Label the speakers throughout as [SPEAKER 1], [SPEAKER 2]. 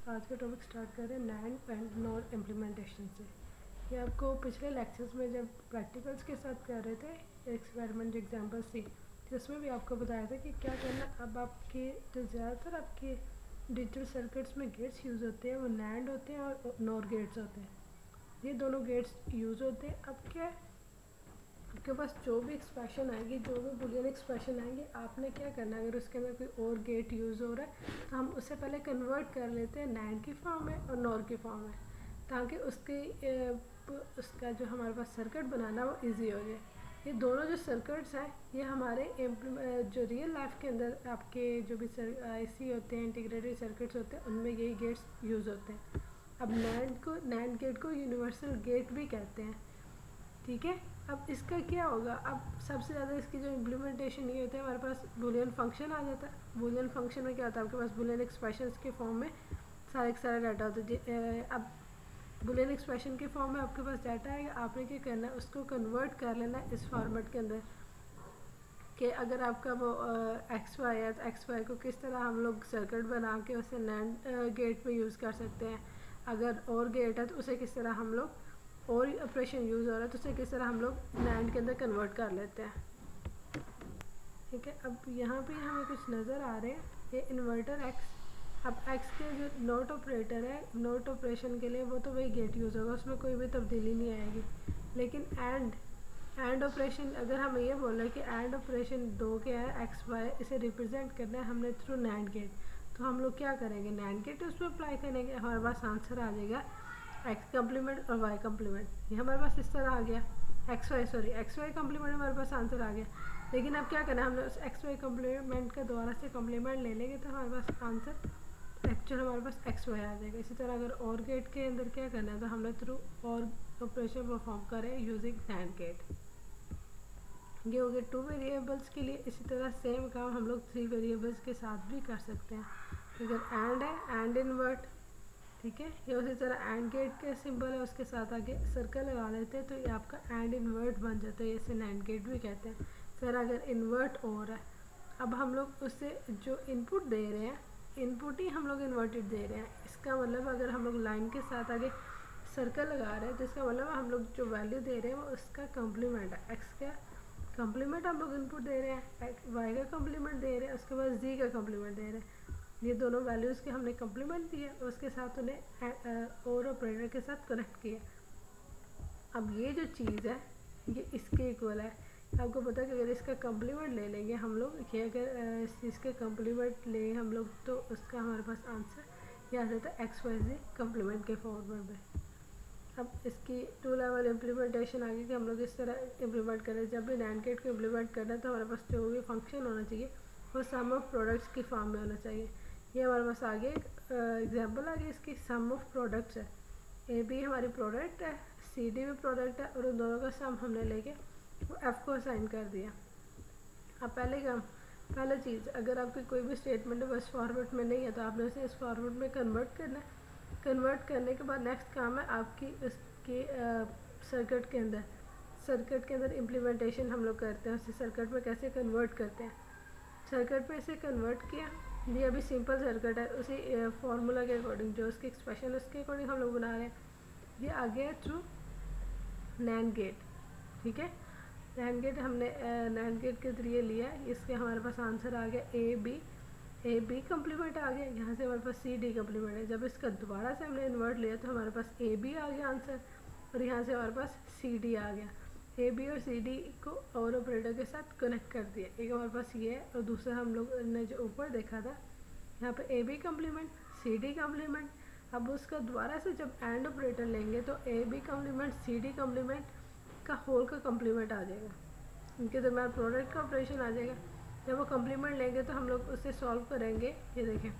[SPEAKER 1] आज का topic start कर रहे हैं नैंड एंड नॉर इम्प्लीमेंटेशन से। ये आपको पिछले लेक्चर्स में जब प्रैक्टिकल्स के साथ कर रहे थे एक्सपेरिमेंट एग्जांपल्स थी तो उसमें भी आपको बताया था कि क्या करना। अब आपके जो ज़्यादातर आपके डिजिटल सर्किट्स में गेट्स यूज़ होते हैं वो नैंड होते हैं और नॉर गेट्स होते हैं। ये दोनों गेट्स यूज़ होते हैं। अब क्या है, आपके पास जो भी एक्सप्रेशन आएगी, जो भी बुलियन एक्सप्रेशन आएंगे, आपने क्या करना है, अगर उसके अंदर कोई और गेट यूज़ हो रहा है तो हम उससे पहले कन्वर्ट कर लेते हैं नैंड की फॉर्म में और नॉर की फॉर्म में, ताकि उसका जो हमारे पास सर्किट बनाना वो इजी हो जाए। ये दोनों जो सर्किट्स हैं ये हमारे जो रियल लाइफ के अंदर आपके जो भी आईसी होते हैं, इंटीग्रेटेड सर्किट्स होते हैं, उनमें यही गेट्स यूज़ होते हैं। अब नैंड गेट को यूनिवर्सल गेट भी कहते हैं, ठीक है। अब इसका क्या होगा, अब सबसे ज़्यादा इसकी जो इम्प्लीमेंटेशन ये होता है, हमारे पास बूलियन फंक्शन आ जाता है। बूलियन फंक्शन में क्या होता है, आपके पास बूलियन एक्सप्रेशंस के फॉर्म में सारे के सारे डाटा होता है। अब बूलियन एक्सप्रेशन के फॉर्म में आपके पास डाटा आएगा, आपने क्या करना है, उसको कन्वर्ट कर लेना है इस फॉर्मेट के अंदर कि अगर आपका वो एक्स वाई है तो एक्स वाई को किस तरह हम लोग सर्किट बना के उसे नैंड गेट में यूज़ कर सकते हैं। अगर और गेट है तो उसे किस तरह हम लोग और ऑपरेशन यूज़ हो रहा है तो उसे किस तरह हम लोग नैंड के अंदर कन्वर्ट कर लेते हैं, ठीक है। अब यहाँ पे हमें कुछ नज़र आ रहे हैं, ये इन्वर्टर एक्स। अब एक्स के जो नोट ऑपरेटर है, नोट ऑपरेशन के लिए वो तो वही गेट यूज़ होगा, उसमें कोई भी तब्दीली नहीं आएगी। लेकिन एंड ऑपरेशन, अगर हमें ये बोला है कि एंड ऑपरेशन दो क्या है, एक्स वाई, इसे रिप्रेजेंट करना है हमने थ्रू नैंड गेट, तो हम लोग क्या करेंगे, नैंड गेट उस पर अप्लाई करेंगे, हमारे पास आंसर आ जाएगा एक्स कम्प्लीमेंट और वाई कम्प्लीमेंट। ये हमारे पास इस तरह आ गया, एक्स वाई कम्प्लीमेंट हमारे पास आंसर आ गया। लेकिन अब क्या करना है, हमने उस एक्स वाई कम्प्लीमेंट का दोबारा से कम्प्लीमेंट ले लेंगे तो हमारे पास आंसर एक्चुअल हमारे पास एक्स वाई आ जाएगा। इसी तरह अगर और गेट के अंदर क्या करना है तो हमने थ्रू और ऑपरेशन परफॉर्म करें यूजिंग नैंड गेट। ये हो गया 2 वेरिएबल्स के लिए। इसी तरह सेम काम हम लोग 3 वेरिएबल्स के साथ भी कर सकते हैं। अगर एंड है, एंड इन्वर्ट, ठीक है। ये उसी तरह एंड गेट के सिंबल है, उसके साथ आगे सर्कल लगा लेते हैं तो ये आपका एंड इन्वर्ट बन जाता है, इसे नैंड गेट भी कहते हैं। फिर अगर इन्वर्ट और है, अब हम लोग उससे जो इनपुट दे रहे हैं, इनपुट ही हम लोग इन्वर्टेड दे रहे हैं। इसका मतलब अगर हम लोग लाइन के साथ आगे सर्कल लगा रहे हैं तो इसका मतलब हम लोग जो वैल्यू दे रहे हैं वो उसका कम्प्लीमेंट है। एक्स का कम्प्लीमेंट हम लोग इनपुट दे रहे हैं, वाई का कम्प्लीमेंट दे रहे हैं, उसके बाद जी का कम्प्लीमेंट दे रहे हैं। ये दोनों वैल्यूज़ के हमने कम्प्लीमेंट दिया, उसके साथ उन्हें और ऑपरेटर के साथ कनेक्ट किया। अब ये जो चीज़ है ये इसके इक्वल है। आपको पता है कि अगर इसका कम्प्लीमेंट ले लेंगे हम लोग, कि अगर इस चीज़ का कम्प्लीमेंट लें हम लोग तो उसका हमारे पास आंसर ये आ जाता है एक्स वाई जी कम्प्लीमेंट के फॉर्म में। अब इसकी 2 लेवल इम्प्लीमेंटेशन आगे कि हम लोग इस तरह इम्प्लीमेंट करें। जब भी नैंड गेट को इम्प्लीमेंट करना है तो हमारे पास जो भी फंक्शन होना चाहिए वो सम ऑफ प्रोडक्ट्स की फॉर्म में होना चाहिए। ये हमारे पास आगे एक एग्जांपल आ गया, इसकी सम ऑफ प्रोडक्ट्स है। ए बी हमारी प्रोडक्ट है, सी डी भी प्रोडक्ट है, और उन दोनों का सम हमने लेके वो एफ़ को असाइन कर दिया। अब पहले चीज़, अगर आपकी कोई भी स्टेटमेंट बस फॉर्मेट में नहीं है तो आपने उसे इस फॉर्मेट में कन्वर्ट करना है। कन्वर्ट करने के बाद नेक्स्ट काम है आपकी इसके सर्किट के अंदर इम्प्लीमेंटेशन हम लोग करते हैं। उसे सर्किट में कैसे कन्वर्ट करते हैं, सर्किट में इसे कन्वर्ट किया। ये अभी सिंपल सर्किट है, उसी फार्मूला के अकॉर्डिंग जो उसकी एक्सप्रेशन है उसके अकॉर्डिंग हम लोग बना रहे हैं। ये आ गया थ्रू नैंड गेट, ठीक है। नैंड गेट हमने नैंड गेट के जरिए लिया, इसके हमारे पास आंसर आ गया ए बी कम्प्लीमेंट आ गया। यहाँ से हमारे पास सी डी कम्प्लीमेंट है। जब इसका दोबारा से हमने इन्वर्ट लिया तो हमारे पास ए बी आ गया आंसर, और यहाँ से हमारे पास सी डी आ गया। ए बी और सी डी को और ऑपरेटर के साथ कनेक्ट कर दिया। एक हमारे पास ये है और दूसरा हम लोग ने जो ऊपर देखा था यहाँ पे A B complement C D complement. अब उसका दोबारा से जब एंड ऑपरेटर लेंगे तो A B complement C D complement का होल का कम्प्लीमेंट आ जाएगा, इनके दरम्यान प्रोडक्ट का ऑपरेशन आ जाएगा। जब वो कम्प्लीमेंट लेंगे तो हम लोग उसे सॉल्व करेंगे। ये देखें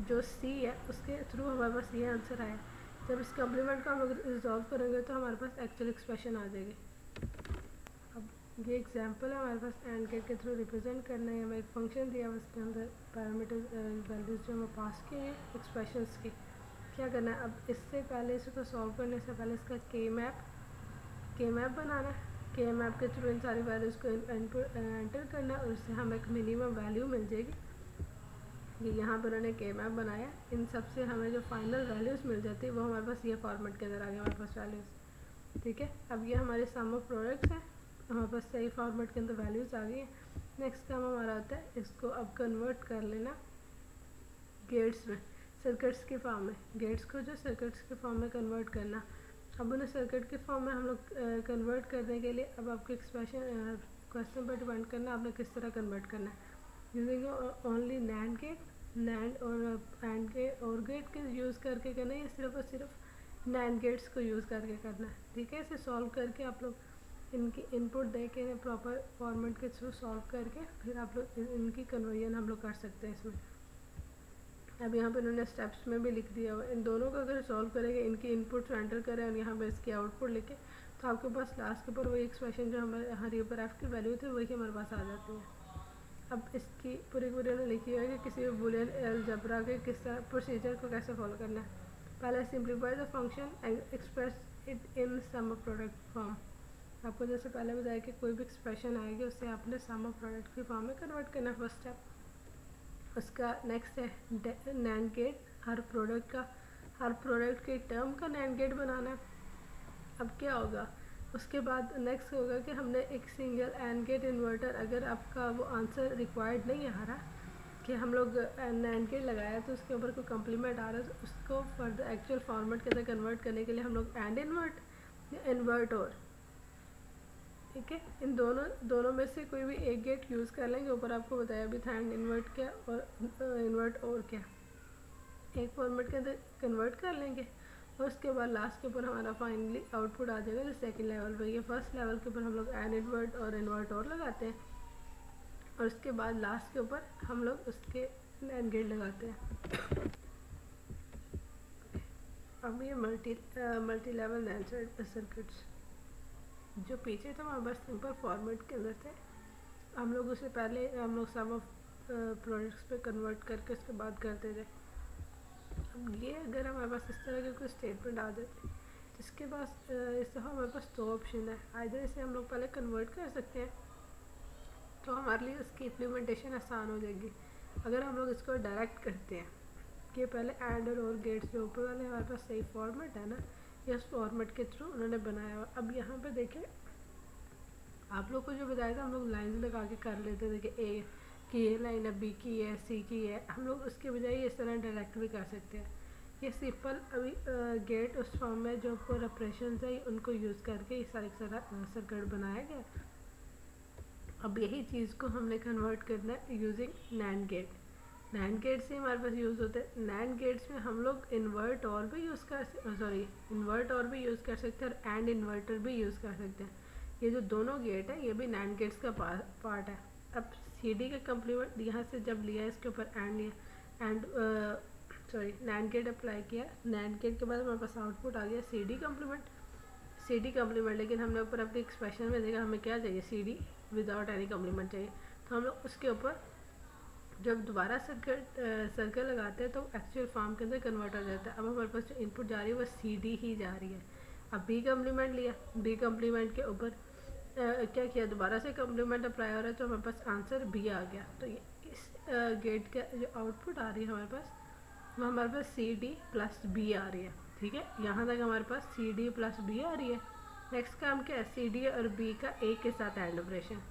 [SPEAKER 1] जो सी है उसके थ्रू हमारे पास ये आंसर आया। जब इस कम्प्लीमेंट को हम लोग रिजॉल्व करेंगे तो हमारे पास एक्चुअल एक्सप्रेशन आ जाएगी। अब ये एग्जांपल है हमारे पास एंड गेट के थ्रू रिप्रेजेंट करना है। हमें एक फंक्शन दिया उसके अंदर पैरामीटर वैल्यूज़ जो हमें पास किए हैं एक्सप्रेशंस की। क्या करना है, अब इससे पहले इसको सॉल्व करने से पहले इसका के मैप बनाना है। के मैप के थ्रू इन सारी वैल्यूज़ को एंटर करना है और उससे हमें एक मिनिमम वैल्यू मिल जाएगी। ये यहाँ पर उन्होंने के मैप बनाया, इन सब से हमें जो फाइनल वैल्यूज़ मिल जाती है वो हमारे पास ये फॉर्मेट के अंदर आ गया हमारे पास वैल्यूज़। ठीक है, अब ये हमारे सम ऑफ प्रोडक्ट्स हैं, हमारे पास सही फॉर्मेट के अंदर वैल्यूज़ आ गई हैं। नेक्स्ट काम हमारा होता है इसको अब कन्वर्ट कर लेना गेट्स में, सर्किट्स के फॉर्म में, गेट्स को जो सर्किट्स के फॉर्म में कन्वर्ट करना। अब उन्हें सर्किट के फॉर्म में हम लोग कन्वर्ट करने के लिए अब आपके एक्सप्रेशन क्वेश्चन पर डिपेंड करना आपने किस तरह कन्वर्ट करना है। Using only NAND gate, NAND और एंड के और गेट के यूज़ करके करना है या सिर्फ और सिर्फ नैंड गेट्स को यूज़ करके करना है। ठीक है, इसे सॉल्व करके आप लोग इनकी इनपुट दे के प्रॉपर फॉर्मेट के थ्रू सॉल्व करके फिर आप लोग इनकी कन्वर्जन हम लोग कर सकते हैं इसमें। अब यहाँ पे उन्होंने स्टेप्स में भी लिख दिया हुआ, इन दोनों को अगर सॉल्व करेंगे, इनकी इनपुट्स एंटर करें और यहाँ पे इसकी आउटपुट लिखे, तो आपके पास लास्ट के ऊपर वही एक्सप्रेशन जो हमारे यहाँ ऊपर एफ की वैल्यू थी वही हमारे पास आ जाती है। अब इसकी पूरी उन्होंने लिखी हुई है कि किसी भी बुलियन अलजेब्रा के किस तरह प्रोसीजर को कैसे फॉलो करना है। पहले simplify the function and express it in sum of product form. आपको जैसे पहले बताया कि कोई भी एक्सप्रेशन आएगी उससे आपने सम ऑफ प्रोडक्ट की फॉर्म में कन्वर्ट करना है फर्स्ट स्टेप। उसका नेक्स्ट है नैंड गेट, हर प्रोडक्ट के टर्म का नैंड गेट बनाना है। अब क्या होगा उसके बाद नेक्स्ट होगा कि हमने एक सिंगल एंड गेट इन्वर्टर, अगर आपका वो आंसर रिक्वायर्ड नहीं आ रहा कि हम लोग नैंड गेट लगाया तो उसके ऊपर कोई कम्प्लीमेंट आ रहा है, तो उसको फर्दर एक्चुअल फॉर्मेट के अंदर कन्वर्ट करने के लिए हम लोग एंड इन्वर्ट या इन्वर्ट और, ठीक है, इन दोनों में से कोई भी एक गेट यूज़ कर लेंगे। ऊपर आपको बताया भी था एंड इन्वर्ट क्या और इन्वर्ट और क्या, एक फॉर्मेट के अंदर कन्वर्ट कर लेंगे और उसके बाद लास्ट के ऊपर हमारा फाइनली आउटपुट आ जाएगा जो सेकंड लेवल पे। ये फर्स्ट लेवल के ऊपर हम लोग एंड इन्वर्ट और इन्वर्ट और लगाते हैं और उसके बाद लास्ट के ऊपर हम लोग उसके एंड गेट लगाते हैं। अब ये मल्टी लेवल नैंड सर्किट्स जो पीछे था हमारे पास सिंपल फॉर्मेट के अंदर थे, हम लोग उससे पहले हम लोग सम ऑफ प्रोडक्ट्स पे कन्वर्ट करके उसके बाद करते थे। अब ये अगर हमारे पास इस तरह के कोई स्टेटमेंट आ जाते जिसके पास इस दफ़ा हमारे पास दो ऑप्शन है, आइदर इसे हम लोग पहले कन्वर्ट कर सकते हैं तो हमारे लिए उसकी इम्प्लीमेंटेशन आसान हो जाएगी। अगर हम लोग इसको डायरेक्ट करते हैं कि पहले एंड और गेट्स जो ऊपर वाले हमारे पास सही फॉर्मेट है ना, ये उस फॉर्मेट के थ्रू उन्होंने बनाया हुआ। अब यहाँ पे देखें आप लोग को जो बताया था हम लोग लाइन्स लगा के कर लेते थे कि ए की ये लाइन है, बी की है, सी की है, हम लोग उसके बजाय इस तरह डायरेक्ट भी कर सकते हैं। ये सिंपल अभी गेट उस फॉर्म में जो ऊपर ऑपरेशन है उनको यूज़ करके ये सारी सर्किट बनाया गया। अब यही चीज़ को हमने कन्वर्ट करना है using NAND gate. NAND gate से हमारे पास यूज़ होते हैं, नैंड गेट्स में हम लोग इन्वर्ट और भी यूज़ कर सकते हैं और एंड इन्वर्टर भी यूज़ कर सकते हैं। ये जो दोनों गेट है ये भी नैंड गेट्स का पार्ट है। अब CD का कम्प्लीमेंट यहाँ से जब लिया इसके ऊपर एंड लिया नैंड गेट अप्लाई किया, नैंड गेट के बाद हमारे पास आउटपुट आ गया CD कम्प्लीमेंट, लेकिन हमने ऊपर अपनी एक्सप्रेशन में देखा हमें क्या चाहिए, CD विदाउट एनी कम्प्लीमेंट चाहिए, तो हम लोग उसके ऊपर जब दोबारा सर्कल लगाते हैं तो एक्चुअल फॉर्म के अंदर कन्वर्ट हो जाता है। अब हमारे पास जो इनपुट जा रही है वो CD ही जा रही है। अब B कम्प्लीमेंट लिया, B कम्प्लीमेंट के ऊपर क्या किया, दोबारा से कम्प्लीमेंट अप्लाई हो रहा है तो हमारे पास आंसर B आ गया। तो ये इस गेट का जो आउटपुट आ रही है हमारे पास वो हमारे पास CD प्लस B आ रही है। ठीक है, यहाँ तक हमारे पास CD प्लस B आ रही है। नेक्स्ट काम क्या है, CD और B का एक के साथ एंड ऑपरेशन।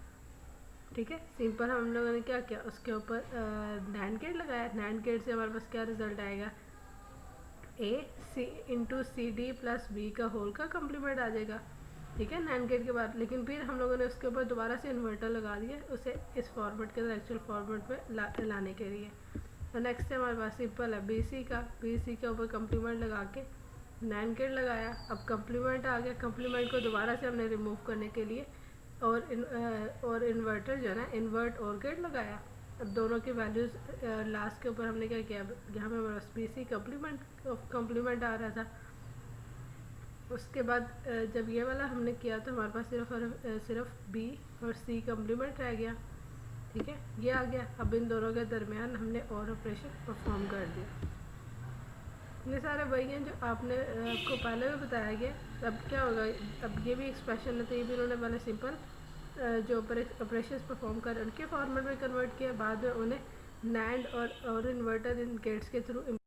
[SPEAKER 1] ठीक है, सिंपल हम लोगों ने क्या किया, उसके ऊपर नैंड गेट लगाया, नैंड गेट से हमारे पास क्या रिजल्ट आएगा, A CD प्लस B का होल का कम्प्लीमेंट आ जाएगा। ठीक है, नैंड गेट के बाद, लेकिन फिर हम लोगों ने उसके ऊपर दोबारा से इन्वर्टर लगा दिया उसे इस फॉर्मेट के अंदर एक्चुअल फॉर्मेट में लाने के लिए। तो नेक्स्ट है हमारे पास सिंपल है BC के ऊपर कम्प्लीमेंट लगा के नैंड गेट लगाया। अब कम्प्लीमेंट आ गया, कम्प्लीमेंट को दोबारा से हमने रिमूव करने के लिए और इन्वर्टर जो है ना इन्वर्ट और गेट लगाया। अब दोनों की वैल्यूज़ लास्ट के ऊपर हमने क्या किया, यहाँ पे हमारे पास BC कम्प्लीमेंट आ रहा था। उसके बाद जब ये वाला हमने किया तो हमारे पास सिर्फ B और C कम्प्लीमेंट रह गया। ठीक है, ये आ गया। अब इन दोनों के दरमियान हमने और ऑपरेशन परफॉर्म कर दिया। ये सारे वही हैं जो आपने आपको पहले भी बताया गया। अब क्या होगा, अब ये भी एक्सप्रेशन है तो ये भी उन्होंने पहले सिंपल जो ऑपरेशन परफॉर्म कर उनके फॉर्मेट में कन्वर्ट किया, बाद में उन्हें NAND और इन्वर्टर इन गेट्स के थ्रू